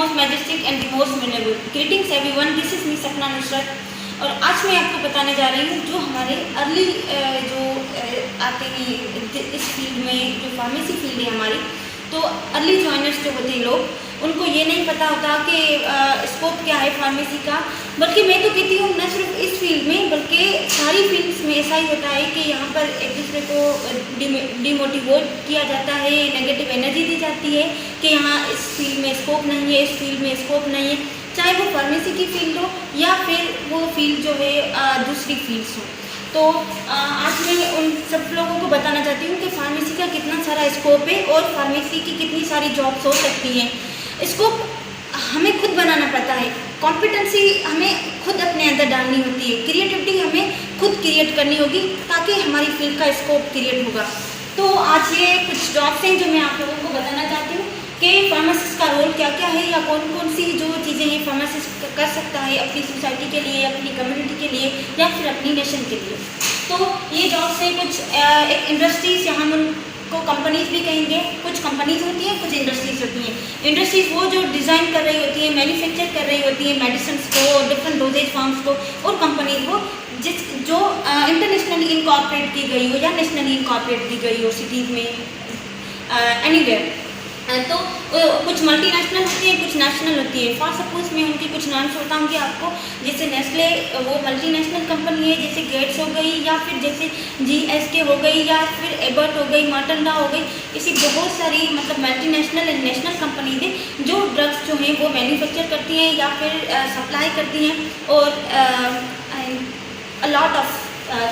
Most majestic and the most memorable. Greetings everyone, this is me सपना नुसरत। और आज मैं आपको बताने जा रही हूँ जो हमारे अर्ली जो आते हैं इस फील्ड में, जो फार्मेसी फील्ड है हमारी, तो अर्ली जॉइनर्स जो होते हैं लोग, उनको ये नहीं पता होता कि स्कोप क्या है फार्मेसी का। बल्कि मैं तो कहती हूँ न सिर्फ इस फील्ड में बल्कि सारी फील्ड्स में ऐसा ही होता है कि यहाँ पर एक दूसरे को डिमोटिवेट किया जाता है, नेगेटिव एनर्जी दी जाती है कि यहाँ इस फील्ड में स्कोप नहीं है, इस फील्ड में स्कोप नहीं है, चाहे वो फार्मेसी की फील्ड हो या फिर वो फील्ड जो है दूसरी फील्ड्स हो। तो आज मैं उन सब लोगों को बताना चाहती हूँ कि फार्मेसी का कितना सारा स्कोप है और फार्मेसी की कितनी सारी जॉब्स हो सकती हैं। स्कोप हमें खुद बनाना पड़ता है, कॉम्पिटेंसी हमें खुद अपने अंदर डालनी होती है, क्रिएटिविटी हमें खुद क्रिएट करनी होगी ताकि हमारी फील्ड का स्कोप क्रिएट होगा। तो आज ये कुछ जॉब्स हैं जो मैं आप लोगों को बताना चाहती हूँ कि फार्मासिस्ट का रोल क्या क्या है या कौन कौन सी जो चीज़ें हैं फार्मासिस्ट कर सकता है अपनी सोसाइटी के लिए, अपनी कम्युनिटी के लिए या फिर अपनी नेशन के लिए। तो ये जॉब्स हैं कुछ एक इंडस्ट्रीज, यहाँ हम उनको कंपनीज भी कहेंगे। कुछ कंपनीज होती हैं, कुछ इंडस्ट्रीज होती हैं। इंडस्ट्रीज वो जो डिज़ाइन कर रही होती हैं, मैन्युफैक्चर कर रही होती हैं मेडिसिन को, डिफरेंट डोजेज फॉर्म्स को, और कंपनीज वो जो इंटरनेशनली इनकॉर्पोरेट की गई हो या नेशनली इनकॉर्पोरेट की गई हो सिटीज़ में, एनीवेयर। तो कुछ मल्टीनेशनल होती है, कुछ नेशनल होती है। फॉर सपोज मैं उनके कुछ नाम्स बताऊंगी आपको, जैसे नेस्ले वो मल्टीनेशनल कंपनी है, जैसे गेट्स हो गई, या फिर जैसे GSK हो गई, या फिर एबर्ट हो गई, मार्टंडा हो गई। इसी बहुत सारी मतलब मल्टीनेशनल एंड नेशनल कंपनीज है जो ड्रग्स जो हैं वो मैन्युफैक्चर करती हैं या फिर सप्लाई करती हैं, और अ लॉट ऑफ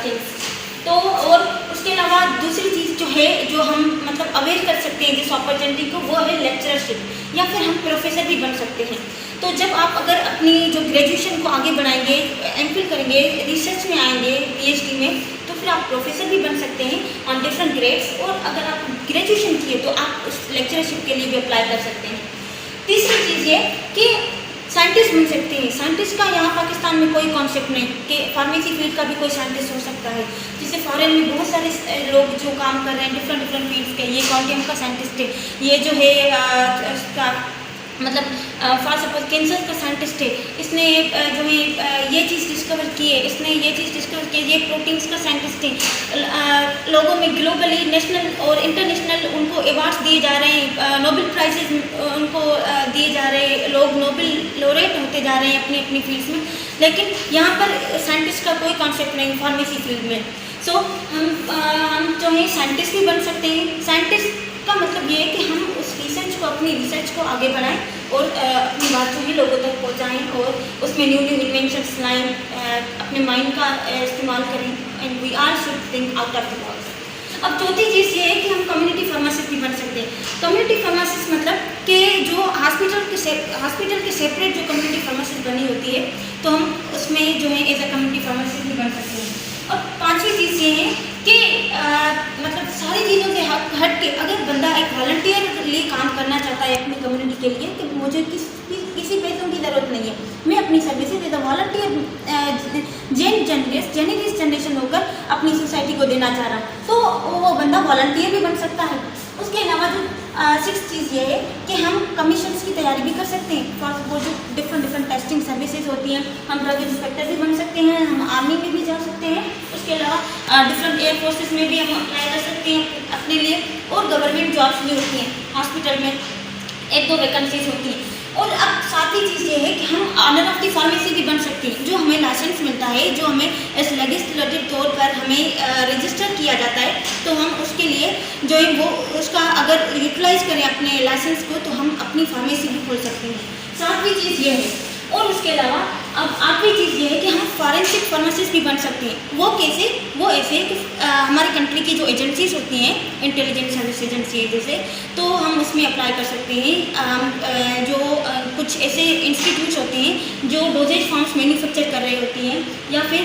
थिंग्स। तो और उसके अलावा दूसरी चीज़ जो है जो हम मतलब अवेयर कर सकते हैं जिस अपॉर्चुनिटी को, वो है लेक्चरशिप, या फिर हम प्रोफेसर भी बन सकते हैं। तो जब आप अगर अपनी जो ग्रेजुएशन को आगे बढ़ाएंगे, MPhil करेंगे, रिसर्च में आएंगे, PhD में, तो फिर आप प्रोफेसर भी बन सकते हैं ऑन डिफरेंट ग्रेड्स। और अगर आप ग्रेजुएशन किए तो आप उस लेक्चरशिप के लिए भी अप्लाई कर सकते हैं। तीसरी चीज़ ये कि साइंटिस्ट बन सकते हैं। साइंटिस्ट का यहाँ पाकिस्तान में कोई कॉन्सेप्ट नहीं कि फार्मेसी फील्ड का भी कोई साइंटिस्ट हो सकता है। जैसे फॉरेन में बहुत सारे लोग जो काम कर रहे हैं डिफरेंट फील्ड्स के, ये क्वांटम का साइंटिस्ट है, ये जो है इसका मतलब फॉर सपोज कैंसर का साइंटिस्ट है, इसने जो है ये चीज़ डिस्कवर की है, इसने ये चीज़ डिस्कवर की है, ये प्रोटीन्स का साइंटिस्ट है। लोगों में ग्लोबली नेशनल और इंटरनेशनल उनको अवार्ड्स दिए जा रहे हैं, नोबेल प्राइजेज उनको दिए जा रहे हैं, लोग नोबेल लॉरेट होते जा रहे हैं अपनी अपनी फील्ड्स में। लेकिन यहाँ पर साइंटिस्ट का कोई कॉन्सेप्ट नहीं फार्मेसी फील्ड में। सो हम जो है साइंटिस्ट भी बन सकते हैं। साइंटिस्ट का मतलब ये है कि हम उस रिसर्च को, अपनी रिसर्च को आगे बढ़ाएं और अपनी बात जो है लोगों तक पहुंचाएं और उसमें न्यू इन्वेंशंस लाएं, अपने माइंड का इस्तेमाल करें, and we are should think out of the box. अब चौथी चीज़ ये है कि हम कम्युनिटी फार्मासिस्ट भी बन सकते हैं। कम्युनिटी फार्मासिस्ट मतलब कि जो हॉस्पिटल के सेपरेट जो कम्युनिटी फार्मासिस्ट बनी होती है, तो हम उसमें जो है एज अ कम्युनिटी फार्मासिस्ट भी बन सकते हैं। और पांचवी चीज़ ये है कि मतलब सारी चीज़ों से हट के अगर बंदा एक वॉलंटियरली काम करना चाहता है अपनी कम्युनिटी के लिए, कि मुझे किसी पैसों की ज़रूरत नहीं है, मैं अपनी services as a volunteer generous generation होकर अपनी सोसाइटी को देना चाह रहा हूँ, तो वो बंदा वॉलंटियर भी बन सकता है। उसके अलावा जो सिक्स चीज़ ये है कि हम कमीशंस की तैयारी भी कर सकते हैं। फॉर वो जो डिफरेंट टेस्टिंग सर्विसेज होती हैं, हम ड्रग इंस्पेक्टर भी बन सकते हैं, हम आर्मी में भी जा सकते हैं। उसके अलावा डिफरेंट एयर फोर्सेस में भी हम अप्लाई कर सकते हैं अपने लिए। और गवर्नमेंट जॉब्स भी होती हैं, हॉस्पिटल में 1-2 वैकेंसीज होती हैं। और अब सातवीं चीज़ ये है कि हम ऑनर ऑफ द फार्मेसी भी बन सकते हैं। जो हमें लाइसेंस मिलता है, जो हमें एज लेजिस्लेटिव तौर पर हमें रजिस्टर किया जाता है, तो हम उसके लिए जो है वो उसका अगर यूटिलाइज करें अपने लाइसेंस को, तो हम अपनी फार्मेसी भी खोल सकते हैं। सातवीं चीज़ ये है। और उसके अलावा अब आठवीं चीज़ ये है कि हम फॉरेंसिक फार्मासिस्ट भी बन सकते हैं। वो कैसे? वो ऐसे कि हमारी कंट्री की जो एजेंसीज होती हैं, इंटेलिजेंस सर्विस एजेंसी जैसे, तो हम उसमें अप्लाई कर सकते हैं। जो कुछ ऐसे इंस्टीट्यूट्स होते हैं जो डोजेज फॉर्म्स मैन्युफैक्चर कर रही होती हैं, या फिर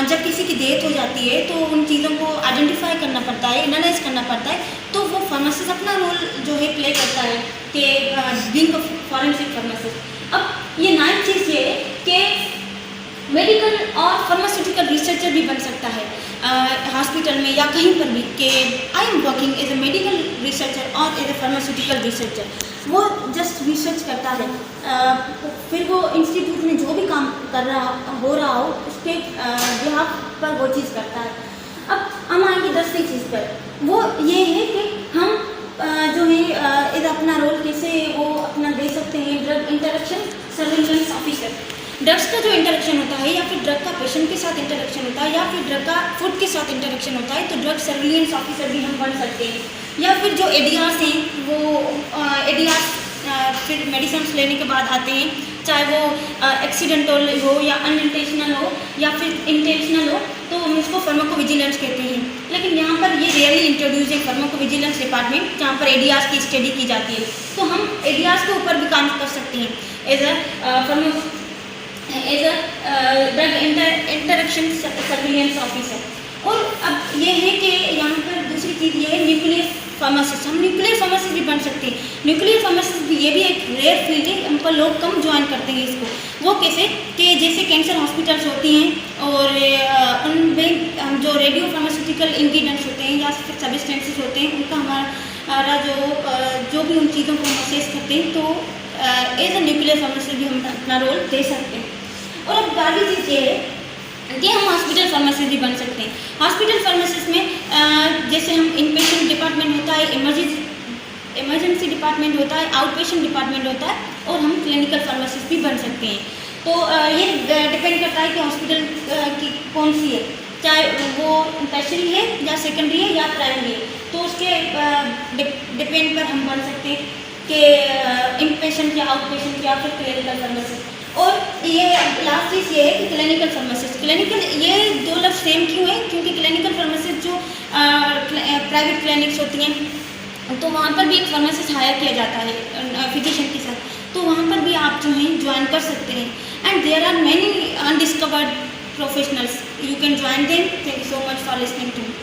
जब किसी की डेथ हो जाती है तो उन चीज़ों को आइडेंटिफाई करना पड़ता है, एनालाइज करना पड़ता है, तो वो फार्मासिस्ट अपना रोल जो है प्ले करता है कि बीइंग अ फॉरेंसिक फार्मासिस्ट। अब ये 9 चीज़ ये है कि मेडिकल और फार्मास्यूटिकल रिसर्चर भी बन सकता है। हॉस्पिटल में या कहीं पर भी कि I am working as a medical researcher और एज ए फार्मास्यूटिकल रिसर्चर, वो जस्ट रिसर्च करता है। फिर वो इंस्टीट्यूट में जो भी काम हो रहा हो उसके बिहाफ पर वो चीज़ करता है। अब हम आएंगे 10वीं चीज़ पर, वो ये है कि हम जो है अपना रोल कैसे वो अपना दे सकते हैं। Drug interaction surveillance officer, drugs का जो इंटरेक्शन होता है या फिर ड्रग का पेशेंट के साथ इंटरेक्शन होता है या फिर ड्रग का फूड के साथ इंटरेक्शन होता है तो ड्रग सर्विलेंस ऑफिसर भी हम बन सकते हैं। या फिर जो एडीआर्स हैं वो एडीआर्स फिर मेडिसिन लेने के बाद आते हैं, चाहे वो एक्सीडेंटल हो या अनइंटेंशनल हो या फिर इंटेंशनल हो, तो हम इसको फार्माकोविजिलेंस कहते हैं। लेकिन यहाँ पर ये रियली इंट्रोड्यूस है फार्माकोविजिलेंस डिपार्टमेंट, जहाँ पर एडीआर्स की स्टडी की जाती है। तो हम एडीआर्स के ऊपर भी काम कर सकते हैं as a drug interaction surveillance officer. और अब ये है कि यहाँ पर दूसरी चीज़ ये है न्यूक्लियर फार्मासिस्ट, हम न्यूक्लियर फार्मासिस्ट भी बन सकते हैं। न्यूक्लियर फार्मासिस्ट भी ये भी एक रेयर फील्ड है, हम पर लोग कम ज्वाइन करते हैं इसको। वो कैसे कि जैसे कैंसर हॉस्पिटल्स होती हैं और उनमें जो रेडियो फार्मास्यूटिकल इंग्रेडिएंट्स होते हैं या फिर सब्सटेंसेस होते हैं, उनका हमारा जो भी उन चीज़ों को हम असेस करते हैं, तो एज अ न्यूक्लियर फार्मासिस्ट भी हम अपना रोल दे सकते हैं। और अब बाकी चीज़ ये है कि हम हॉस्पिटल फार्मासिस्ट भी बन सकते हैं। हॉस्पिटल फार्मासिस्ट में जैसे हम इनपेशेंट डिपार्टमेंट होता है, इमरजेंसी डिपार्टमेंट होता है, आउट पेशेंट डिपार्टमेंट होता है, और हम क्लिनिकल फार्मासिस्ट भी बन सकते हैं। तो ये डिपेंड करता है कि हॉस्पिटल की कौन सी है, चाहे वो टर्शरी है या सेकेंडरी है या प्राइमरी है, तो उसके डिपेंड पर हम बन सकते हैं कि इनपेशेंट या आउट पेशेंट या फिर क्लिनिकल फार्मासिस्ट। और ये लास्ट चीज़ ये है कि क्लिनिकल फार्मासिस्ट, क्लिनिकल ये दो लफ्ज़ सेम क्यों है, क्योंकि क्लिनिकल फार्मासिस्ट जो प्राइवेट क्लिनिक्स होती हैं तो वहाँ पर भी एक फार्मासिस्ट हायर किया जाता है फिजिशियन के साथ, तो वहाँ पर भी आप जो हैं ज्वाइन कर सकते हैं। And there are many undiscovered professionals, you can join them. Thank you so much for listening to me.